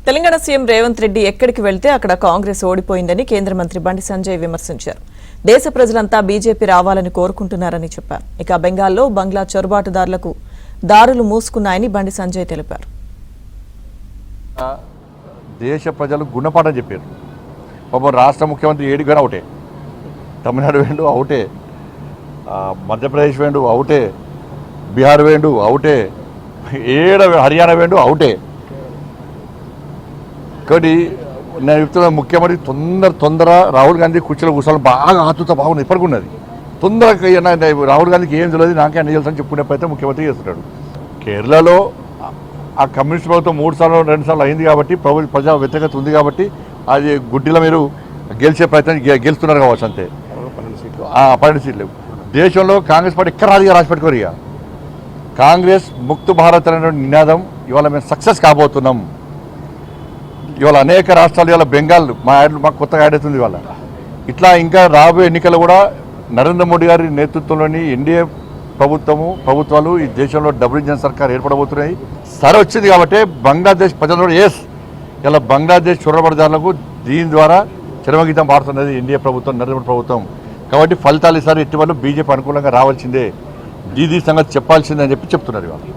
Telangana CM Revanth Reddy ఎక్కడికి వెళ్తే అక్కడ కాంగ్రెస్ ఓడిపోయిందని కేంద్ర మంత్రి బండి సంజయ్ విమర్శించారు. దేశ ప్రజలంతా బీజేపీ రావాలని కోరుకుంటున్నారని చెప్పారు. ఇక బెంగాల్లో బంగ్లా చొరబాటుదారులకు దారులు మూసుకున్నాయని బండి సంజయ్ తెలిపారు. దేశ ప్రజలు గుణపాఠం చెప్పారు. పాపం రాష్ట్ర ముఖ్యమంత్రి ఏడికైనా అవుటే, తమిళనాడు వేండు అవుటే, మధ్యప్రదేశ్ వేండు అవుటే, బీహార్ వేండు అవుటే, హర్యానా వేండు అవుటే. కాబట్టి నేను చెప్తున్నా, ముఖ్యమంత్రి తొందర రాహుల్ గాంధీ కుర్చీలో కూర్చోవాలి, బాగా ఆతుత బాగుంది, ఇప్పటికున్నది. తొందరగా రాహుల్ గాంధీకి ఏం తెలియదు, నాకే అన్ని తెలుసు అని చెప్పుకునే ప్రయత్నం ముఖ్యమంత్రి చేస్తున్నాడు. కేరళలో ఆ కమ్యూనిస్ట్ ప్రభుత్వం 3 సార్లు 2 సార్లు అయింది కాబట్టి ప్రజా వ్యతిరేకత ఉంది కాబట్టి అది గుడ్డిలో మీరు గెలిచే ప్రయత్నం గెలుస్తున్నారు కావచ్చు, అంతే. 12 సీట్లు. దేశంలో కాంగ్రెస్ పార్టీ ఎక్కడ రాదిగా రాసి పెట్టుకోరు. ఇక కాంగ్రెస్ ముక్త భారత్ అనే నినాదం ఇవాళ మేము సక్సెస్ కాబోతున్నాం. ఇవాళ అనేక రాష్ట్రాలు, ఇవాళ బెంగాల్ మాకు కొత్తగా యాడ్ అవుతుంది. ఇవాళ ఇట్లా ఇంకా రాబోయే ఎన్నికలు కూడా నరేంద్ర మోడీ గారి నేతృత్వంలోని ఎన్డీఏ ప్రభుత్వాలు ఈ దేశంలో డబుల్ ఇంజన్ సర్కార్ ఏర్పడబోతున్నాయి. సరే వచ్చింది కాబట్టి బంగ్లాదేశ్ ప్రజలు ఇలా బంగ్లాదేశ్ చొరబడిదారులకు దీని ద్వారా చరమగీతం పాడుతున్నది ఎన్డీఏ ప్రభుత్వం, నరేంద్ర ప్రభుత్వం. కాబట్టి ఫలితాలు ఈసారి ఎట్టి వాళ్ళు బీజేపీ అనుకూలంగా రావాల్సిందే, దీది సంగతి చెప్పాల్సిందే అని చెప్తున్నారు ఇవాళ.